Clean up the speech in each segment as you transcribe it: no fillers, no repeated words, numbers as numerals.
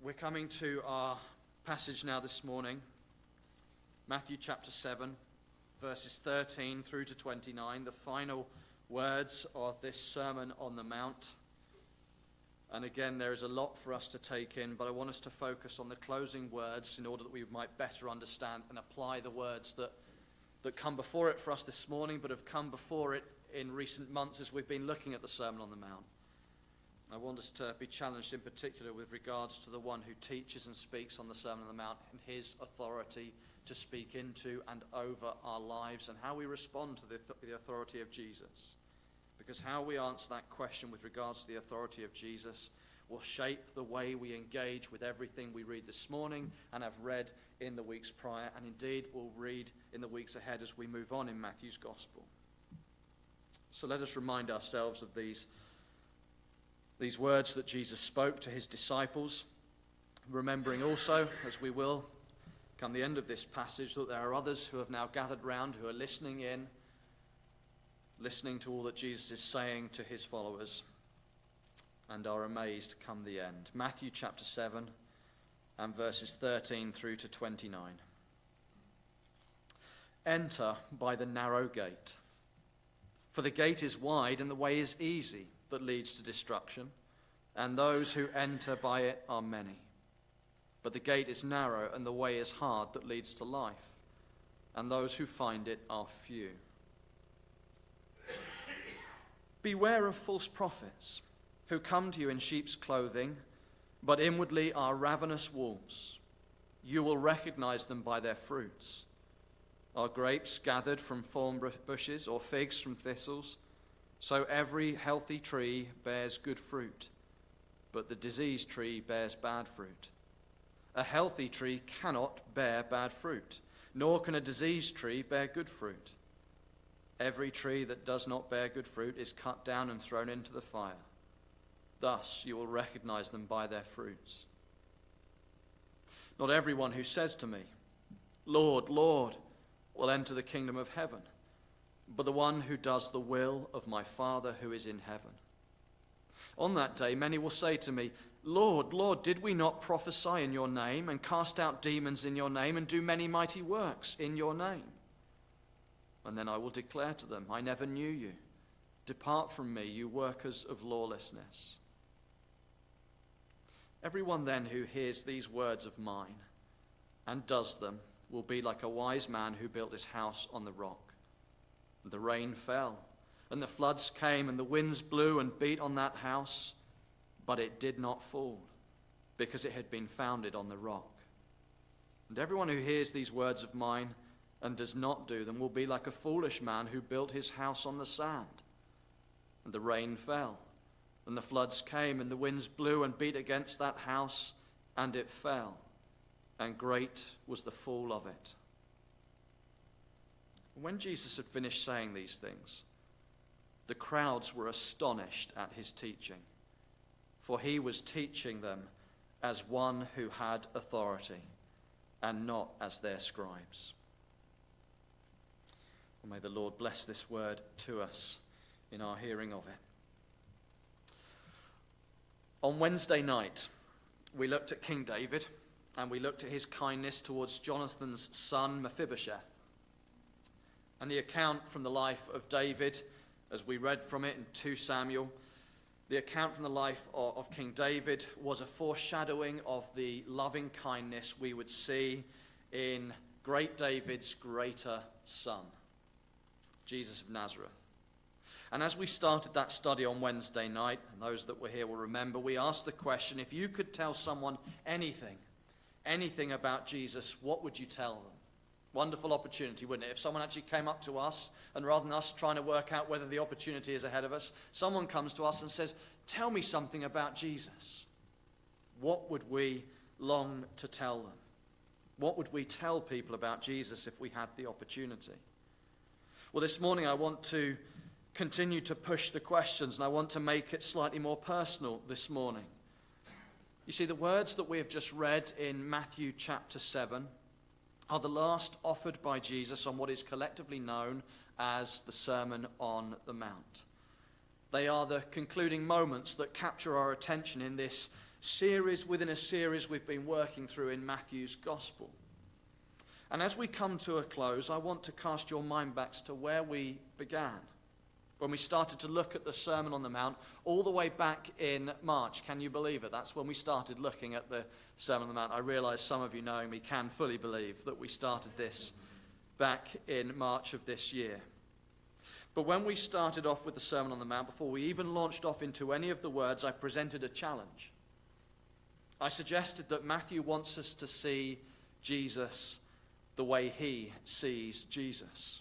We're coming to our passage now this morning, Matthew chapter 7, verses 13 through to 29, the final words of this Sermon on the Mount. And again, there is a lot for us to take in, but I want us to focus on the closing words in order that we might better understand and apply the words that come before it for us this morning, but have come before it in recent months as we've been looking at the Sermon on the Mount. I want us to be challenged in particular with regards to the one who teaches and speaks on the Sermon on the Mount and his authority to speak into and over our lives and how we respond to the authority of Jesus. Because how we answer that question with regards to the authority of Jesus will shape the way we engage with everything we read this morning and have read in the weeks prior, and indeed will read in the weeks ahead as we move on in Matthew's Gospel. So let us remind ourselves of these words that Jesus spoke to his disciples, remembering also, as we will come the end of this passage, that there are others who have now gathered round, who are listening to all that Jesus is saying to his followers, and are amazed come the end. Matthew chapter 7 and verses 13 through to 29. Enter by the narrow gate, for the gate is wide and the way is easy that leads to destruction, and those who enter by it are many. But the gate is narrow and the way is hard that leads to life, and those who find it are few. Beware of false prophets who come to you in sheep's clothing, but inwardly are ravenous wolves. You will recognize them by their fruits. Are grapes gathered from thorn bushes or figs from thistles? So every healthy tree bears good fruit, but the diseased tree bears bad fruit. A healthy tree cannot bear bad fruit, nor can a diseased tree bear good fruit. Every tree that does not bear good fruit is cut down and thrown into the fire. Thus you will recognize them by their fruits. Not everyone who says to me, Lord, Lord, will enter the kingdom of heaven, but the one who does the will of my Father who is in heaven. On that day many will say to me, Lord, Lord, did we not prophesy in your name and cast out demons in your name and do many mighty works in your name? And then I will declare to them, I never knew you. Depart from me, you workers of lawlessness. Everyone then who hears these words of mine and does them will be like a wise man who built his house on the rock. And the rain fell, and the floods came, and the winds blew and beat on that house, but it did not fall, because it had been founded on the rock. And everyone who hears these words of mine and does not do them will be like a foolish man who built his house on the sand. And the rain fell, and the floods came, and the winds blew and beat against that house, and it fell, and great was the fall of it. When Jesus had finished saying these things, the crowds were astonished at his teaching, for he was teaching them as one who had authority, and not as their scribes. And may the Lord bless this word to us in our hearing of it. On Wednesday night, we looked at King David, and we looked at his kindness towards Jonathan's son Mephibosheth. And the account from the life of David, as we read from it in 2 Samuel, the account from the life of King David was a foreshadowing of the loving kindness we would see in great David's greater son, Jesus of Nazareth. And as we started that study on Wednesday night, and those that were here will remember, we asked the question, if you could tell someone anything about Jesus, what would you tell them? Wonderful opportunity, wouldn't it? If someone actually came up to us, and rather than us trying to work out whether the opportunity is ahead of us, someone comes to us and says, tell me something about Jesus. What would we long to tell them? What would we tell people about Jesus if we had the opportunity? Well, this morning I want to continue to push the questions, and I want to make it slightly more personal this morning. You see, the words that we have just read in Matthew chapter 7 are the last offered by Jesus on what is collectively known as the Sermon on the Mount. They are the concluding moments that capture our attention in this series within a series we've been working through in Matthew's Gospel. And as we come to a close, I want to cast your mind back to where we began, when we started to look at the Sermon on the Mount all the way back in March. Can you believe it? That's when we started looking at the Sermon on the Mount. I realize some of you knowing me can fully believe that we started this back in March of this year. But when we started off with the Sermon on the Mount, before we even launched off into any of the words, I presented a challenge. I suggested that Matthew wants us to see Jesus the way he sees Jesus.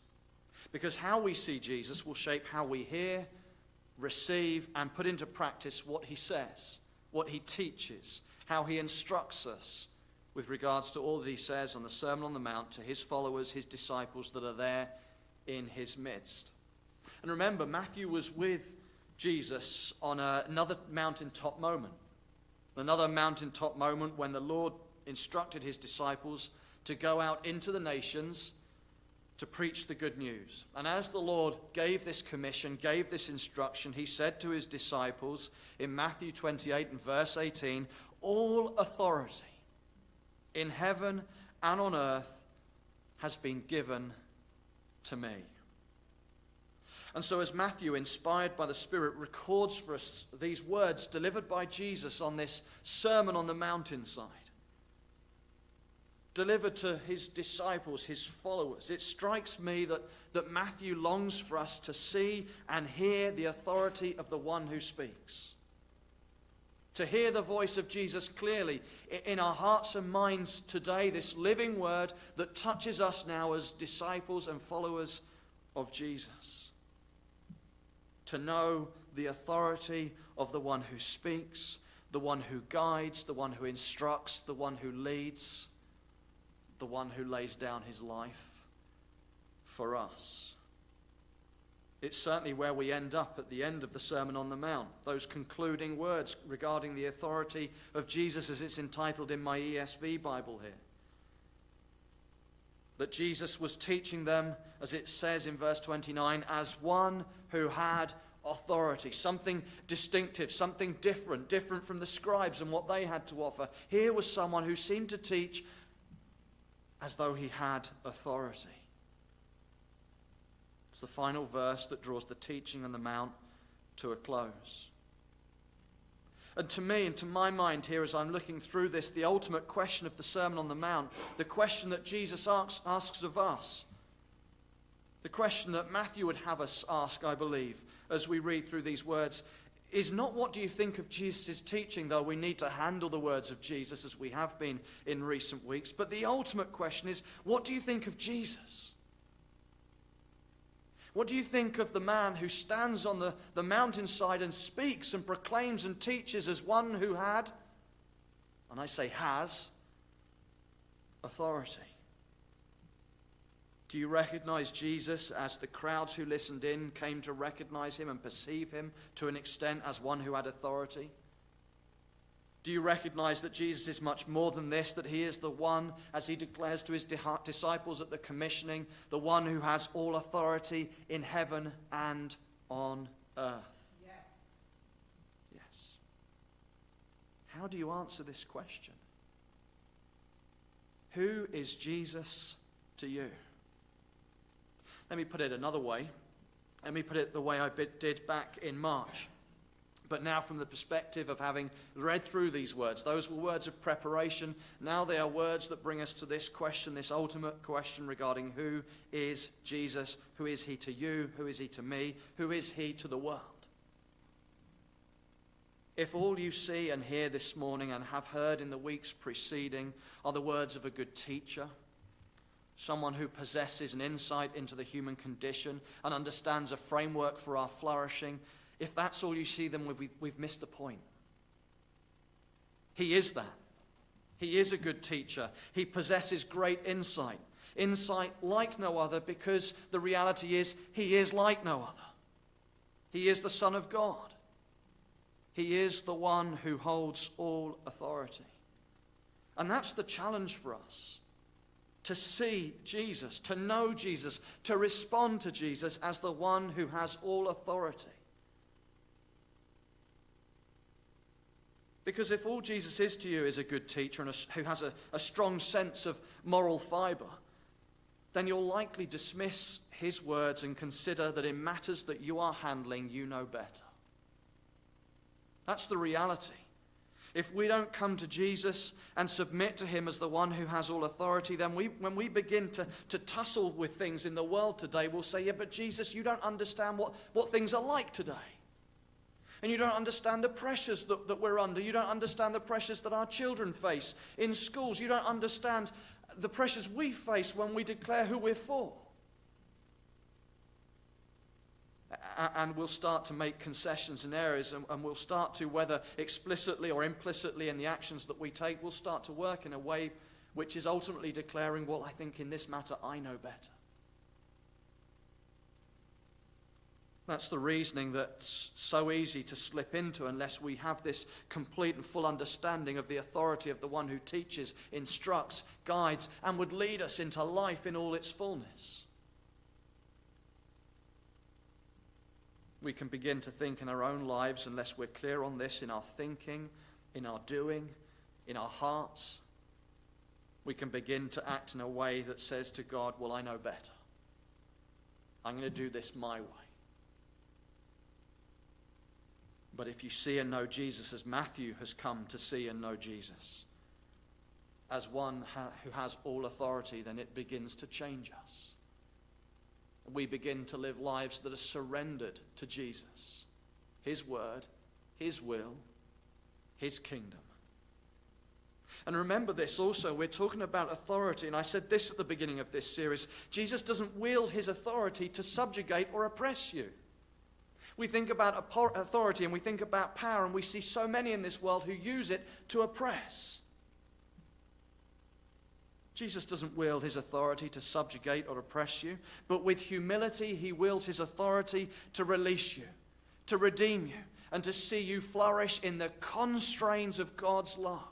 Because how we see Jesus will shape how we hear, receive, and put into practice what he says, what he teaches, how he instructs us with regards to all that he says on the Sermon on the Mount to his followers, his disciples that are there in his midst. And remember, Matthew was with Jesus on another mountaintop moment. Another mountaintop moment when the Lord instructed his disciples to go out into the nations to preach the good news. And as the Lord gave this commission, gave this instruction, he said to his disciples in Matthew 28 and verse 18, "All authority in heaven and on earth has been given to me." And so as Matthew, inspired by the Spirit, records for us these words delivered by Jesus on this Sermon on the Mountainside, delivered to his disciples, his followers, it strikes me that Matthew longs for us to see and hear the authority of the one who speaks. To hear the voice of Jesus clearly in our hearts and minds today, this living word that touches us now as disciples and followers of Jesus. To know the authority of the one who speaks, the one who guides, the one who instructs, the one who leads, the one who lays down his life for us. It's certainly where we end up at the end of the Sermon on the Mount, those concluding words regarding the authority of Jesus, as it's entitled in my ESV Bible here. That Jesus was teaching them, as it says in verse 29, as one who had authority, something distinctive, something different from the scribes and what they had to offer. Here was someone who seemed to teach as though he had authority. It's the final verse that draws the teaching on the Mount to a close. And to me, and to my mind here as I'm looking through this, the ultimate question of the Sermon on the Mount, the question that Jesus asks of us, the question that Matthew would have us ask, I believe, as we read through these words, is not what do you think of Jesus' teaching, though we need to handle the words of Jesus as we have been in recent weeks, but the ultimate question is, what do you think of Jesus? What do you think of the man who stands on the mountainside and speaks and proclaims and teaches as one who had, and I say has, authority? Do you recognize Jesus as the crowds who listened in came to recognize him and perceive him to an extent as one who had authority? Do you recognize that Jesus is much more than this, that he is the one, as he declares to his disciples at the commissioning, the one who has all authority in heaven and on earth? Yes. Yes. How do you answer this question? Who is Jesus to you? Let me put it another way. Let me put it the way I did back in March. But now from the perspective of having read through these words, those were words of preparation. Now they are words that bring us to this question, this ultimate question regarding who is Jesus? Who is he to you? Who is he to me? Who is he to the world? If all you see and hear this morning and have heard in the weeks preceding are the words of a good teacher, someone who possesses an insight into the human condition and understands a framework for our flourishing, if that's all you see, then we've missed the point. He is that. He is a good teacher. He possesses great insight. Insight like no other, because the reality is he is like no other. He is the Son of God. He is the one who holds all authority. And that's the challenge for us. To see Jesus, to know Jesus, to respond to Jesus as the one who has all authority. Because if all Jesus is to you is a good teacher and who has a strong sense of moral fibre, then you'll likely dismiss his words and consider that in matters that you are handling, you know better. That's the reality. If we don't come to Jesus and submit to him as the one who has all authority, then when we begin to tussle with things in the world today, we'll say, yeah, but Jesus, you don't understand what things are like today. And you don't understand the pressures that we're under. You don't understand the pressures that our children face in schools. You don't understand the pressures we face when we declare who we're for. And we'll start to make concessions in areas, and we'll start to, whether explicitly or implicitly in the actions that we take, we'll start to work in a way which is ultimately declaring, well, I think in this matter I know better. That's the reasoning that's so easy to slip into unless we have this complete and full understanding of the authority of the one who teaches, instructs, guides, and would lead us into life in all its fullness. We can begin to think in our own lives unless we're clear on this in our thinking, in our doing, in our hearts. We can begin to act in a way that says to God, well, I know better. I'm going to do this my way. But if you see and know Jesus as Matthew has come to see and know Jesus, as one who has all authority, then it begins to change us. We begin to live lives that are surrendered to Jesus, his word, his will, his kingdom. And remember this also, we're talking about authority, and I said this at the beginning of this series. Jesus doesn't wield his authority to subjugate or oppress you. We think about authority and we think about power, and we see so many in this world who use it to oppress. Jesus doesn't wield his authority to subjugate or oppress you, but with humility he wields his authority to release you, to redeem you, and to see you flourish in the constraints of God's love.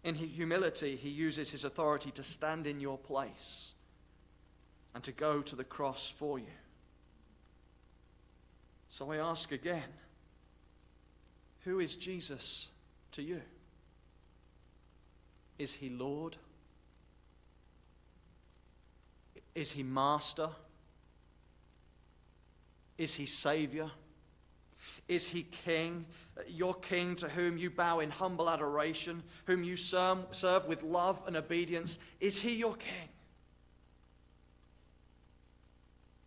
In humility, he uses his authority to stand in your place and to go to the cross for you. So I ask again, who is Jesus to you? Is he Lord? Is he Master? Is he Savior? Is he King? Your King to whom you bow in humble adoration, whom you serve with love and obedience. Is he your King?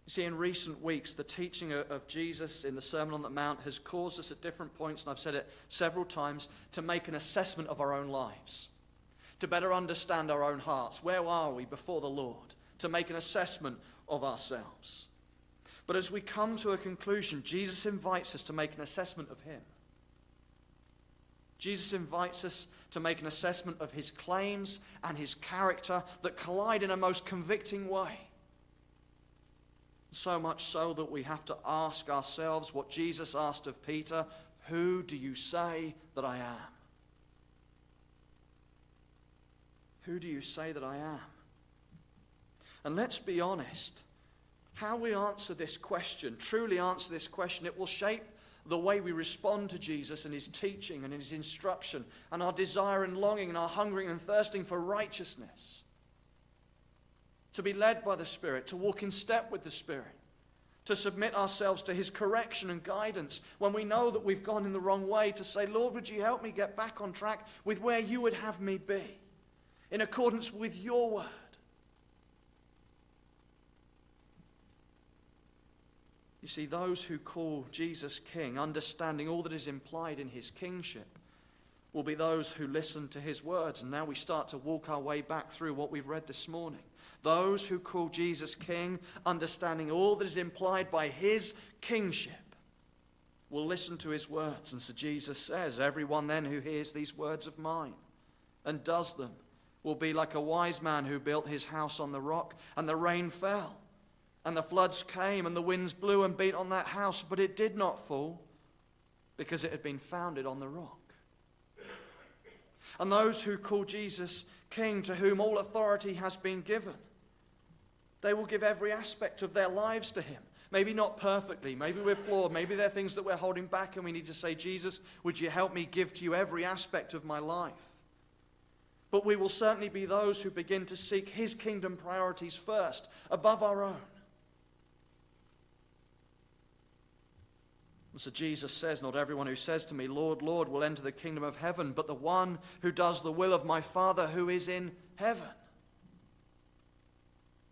You see, in recent weeks, the teaching of Jesus in the Sermon on the Mount has caused us at different points, and I've said it several times, to make an assessment of our own lives, to better understand our own hearts. Where are we before the Lord? To make an assessment of ourselves. But as we come to a conclusion, Jesus invites us to make an assessment of him. Jesus invites us to make an assessment of his claims and his character that collide in a most convicting way. So much so that we have to ask ourselves what Jesus asked of Peter, who do you say that I am? Who do you say that I am? And let's be honest, how we answer this question, truly answer this question, it will shape the way we respond to Jesus and his teaching and his instruction and our desire and longing and our hungering and thirsting for righteousness. To be led by the Spirit, to walk in step with the Spirit, to submit ourselves to his correction and guidance when we know that we've gone in the wrong way, to say, Lord, would you help me get back on track with where you would have me be, in accordance with your word. You see, those who call Jesus King, understanding all that is implied in his kingship, will be those who listen to his words. And now we start to walk our way back through what we've read this morning. Those who call Jesus King, understanding all that is implied by his kingship, will listen to his words. And so Jesus says, everyone then who hears these words of mine and does them will be like a wise man who built his house on the rock, and the rain fell, and the floods came, and the winds blew and beat on that house, but it did not fall, because it had been founded on the rock. And those who call Jesus King, to whom all authority has been given, they will give every aspect of their lives to him. Maybe not perfectly. Maybe we're flawed. Maybe there are things that we're holding back and we need to say, Jesus, would you help me give to you every aspect of my life? But we will certainly be those who begin to seek his kingdom priorities first, above our own. And so Jesus says, not everyone who says to me, Lord, Lord, will enter the kingdom of heaven, but the one who does the will of my Father who is in heaven.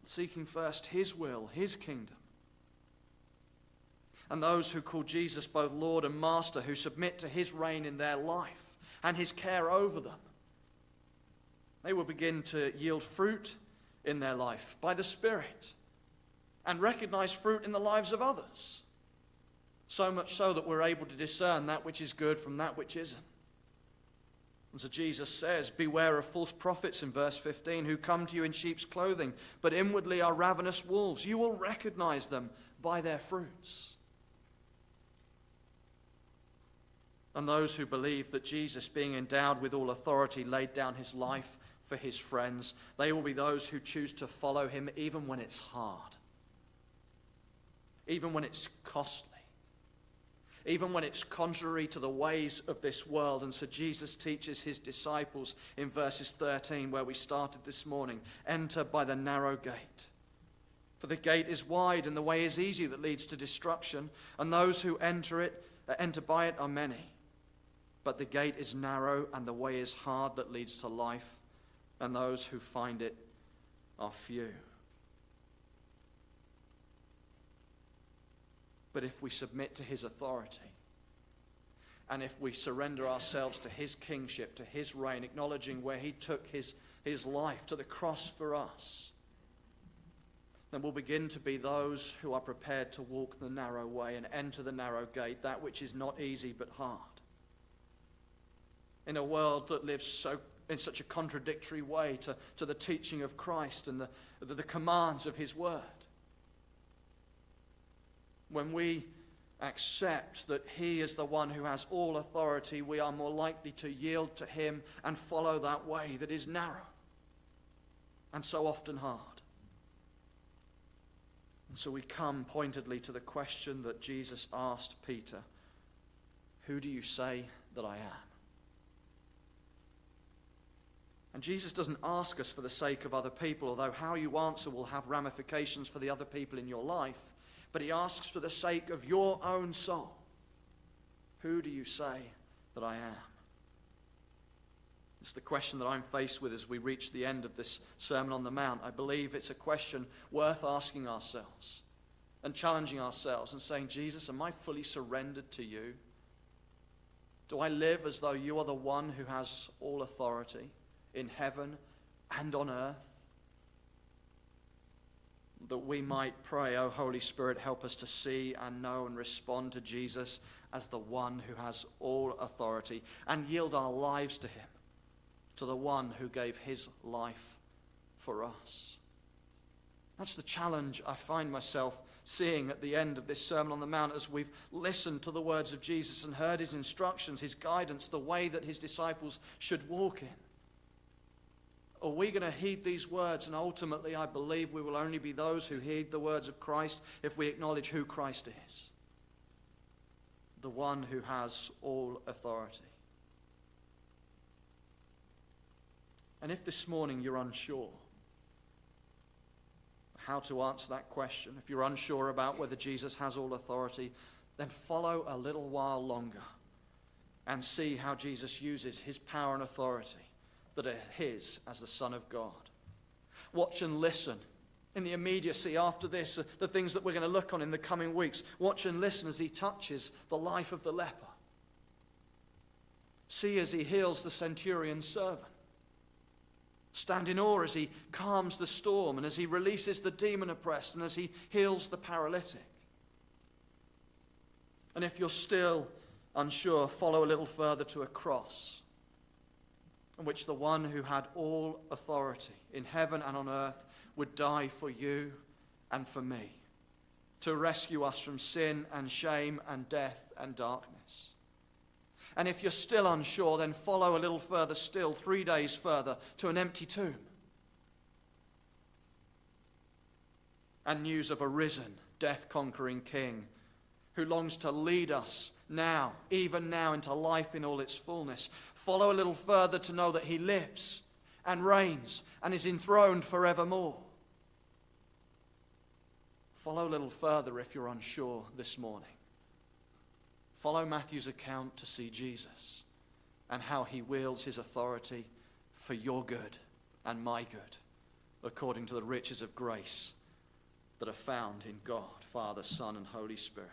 Seeking first his will, his kingdom. And those who call Jesus both Lord and Master, who submit to his reign in their life and his care over them, they will begin to yield fruit in their life by the Spirit and recognize fruit in the lives of others. So much so that we're able to discern that which is good from that which isn't. And so Jesus says, beware of false prophets in verse 15, who come to you in sheep's clothing, but inwardly are ravenous wolves. You will recognize them by their fruits. And those who believe that Jesus, being endowed with all authority, laid down his life for his friends, they will be those who choose to follow him even when it's hard, even when it's costly, even when it's contrary to the ways of this world. And so Jesus teaches his disciples in verses 13, where we started this morning, enter by the narrow gate. For the gate is wide and the way is easy that leads to destruction, and those who enter by it are many. But the gate is narrow and the way is hard that leads to life, and those who find it are few. But if we submit to his authority, and if we surrender ourselves to his kingship, to his reign, acknowledging where he took his life to the cross for us, then we'll begin to be those who are prepared to walk the narrow way and enter the narrow gate, that which is not easy but hard. In a world that lives in such a contradictory way to the teaching of Christ and the commands of his word. When we accept that he is the one who has all authority, we are more likely to yield to him and follow that way that is narrow and so often hard. And so we come pointedly to the question that Jesus asked Peter, who do you say that I am? And Jesus doesn't ask us for the sake of other people, although how you answer will have ramifications for the other people in your life. But he asks for the sake of your own soul. Who do you say that I am? It's the question that I'm faced with as we reach the end of this Sermon on the Mount. I believe it's a question worth asking ourselves and challenging ourselves and saying, Jesus, am I fully surrendered to you? Do I live as though you are the one who has all authority in heaven and on earth? That we might pray, oh Holy Spirit, help us to see and know and respond to Jesus as the one who has all authority, and yield our lives to him, to the one who gave his life for us. That's the challenge I find myself seeing at the end of this Sermon on the Mount, as we've listened to the words of Jesus and heard his instructions, his guidance, the way that his disciples should walk in. Are we going to heed these words? And ultimately, I believe we will only be those who heed the words of Christ if we acknowledge who Christ is. The one who has all authority. And if this morning you're unsure how to answer that question, if you're unsure about whether Jesus has all authority, then follow a little while longer and see how Jesus uses his power and authority that are his as the Son of God. Watch and listen in the immediacy after this, the things that we're going to look on in the coming weeks. Watch and listen as he touches the life of the leper. See as he heals the centurion's servant. Stand in awe as he calms the storm and as he releases the demon oppressed and as he heals the paralytic. And if you're still unsure, follow a little further to a cross in which the one who had all authority in heaven and on earth would die for you and for me, to rescue us from sin and shame and death and darkness. And if you're still unsure, then follow a little further still, 3 days further, to an empty tomb. And news of a risen, death-conquering King who longs to lead us now, even now, into life in all its fullness. Follow a little further to know that he lives and reigns and is enthroned forevermore. Follow a little further if you're unsure this morning. Follow Matthew's account to see Jesus and how he wields his authority for your good and my good, according to the riches of grace that are found in God, Father, Son, and Holy Spirit.